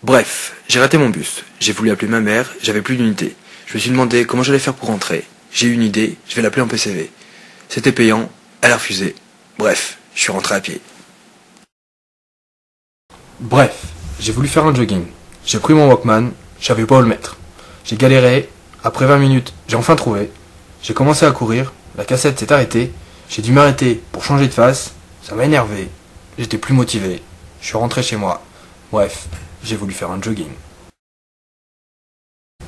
Bref, j'ai raté mon bus. J'ai voulu appeler ma mère, j'avais plus d'unité. Je me suis demandé comment j'allais faire pour rentrer. J'ai eu une idée, je vais l'appeler en PCV. C'était payant, elle a refusé. Bref, je suis rentré à pied. Bref, j'ai voulu faire un jogging. J'ai pris mon Walkman, je savais pas où le mettre. J'ai galéré, après 20 minutes, j'ai enfin trouvé. J'ai commencé à courir, la cassette s'est arrêtée, j'ai dû m'arrêter pour changer de face, ça m'a énervé, j'étais plus motivé, je suis rentré chez moi. Bref, j'ai voulu faire un jogging.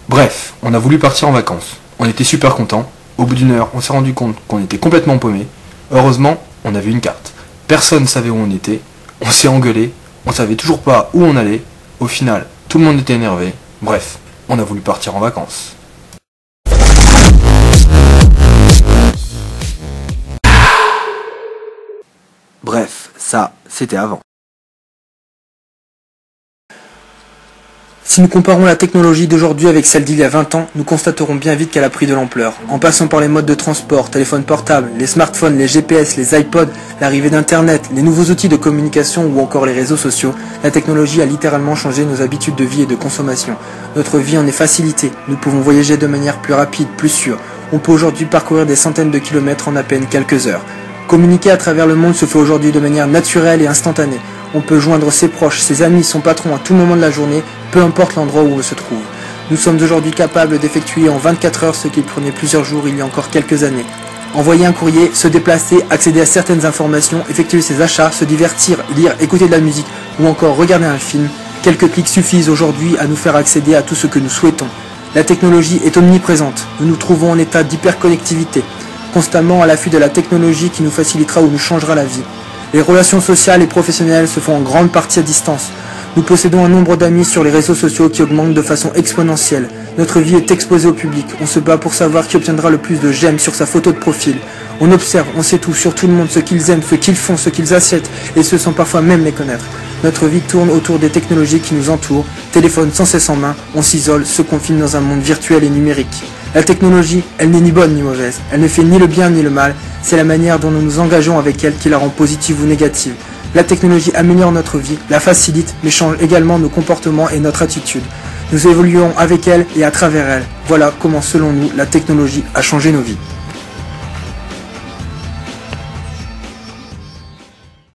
Bref, on a voulu partir en vacances. On était super contents. Au bout d'une heure, on s'est rendu compte qu'on était complètement paumé. Heureusement, on avait une carte. Personne ne savait où on était. On s'est engueulé. On savait toujours pas où on allait. Au final, tout le monde était énervé. Bref, on a voulu partir en vacances. Bref, ça, c'était avant. Si nous comparons la technologie d'aujourd'hui avec celle d'il y a 20 ans, nous constaterons bien vite qu'elle a pris de l'ampleur. En passant par les modes de transport, téléphones portables, les smartphones, les GPS, les iPods, l'arrivée d'Internet, les nouveaux outils de communication ou encore les réseaux sociaux, la technologie a littéralement changé nos habitudes de vie et de consommation. Notre vie en est facilitée, nous pouvons voyager de manière plus rapide, plus sûre. On peut aujourd'hui parcourir des centaines de kilomètres en à peine quelques heures. Communiquer à travers le monde se fait aujourd'hui de manière naturelle et instantanée. On peut joindre ses proches, ses amis, son patron à tout moment de la journée, peu importe l'endroit où on se trouve. Nous sommes aujourd'hui capables d'effectuer en 24 heures ce qu'il prenait plusieurs jours il y a encore quelques années. Envoyer un courrier, se déplacer, accéder à certaines informations, effectuer ses achats, se divertir, lire, écouter de la musique ou encore regarder un film, quelques clics suffisent aujourd'hui à nous faire accéder à tout ce que nous souhaitons. La technologie est omniprésente, nous nous trouvons en état d'hyperconnectivité, constamment à l'affût de la technologie qui nous facilitera ou nous changera la vie. Les relations sociales et professionnelles se font en grande partie à distance. Nous possédons un nombre d'amis sur les réseaux sociaux qui augmente de façon exponentielle. Notre vie est exposée au public. On se bat pour savoir qui obtiendra le plus de j'aime sur sa photo de profil. On observe, on sait tout sur tout le monde, ce qu'ils aiment, ce qu'ils font, ce qu'ils achètent, et ce sans parfois même les connaître. Notre vie tourne autour des technologies qui nous entourent. Téléphone sans cesse en main, on s'isole, se confine dans un monde virtuel et numérique. La technologie, elle n'est ni bonne ni mauvaise. Elle ne fait ni le bien ni le mal. C'est la manière dont nous nous engageons avec elle qui la rend positive ou négative. La technologie améliore notre vie, la facilite, mais change également nos comportements et notre attitude. Nous évoluons avec elle et à travers elle. Voilà comment, selon nous, la technologie a changé nos vies.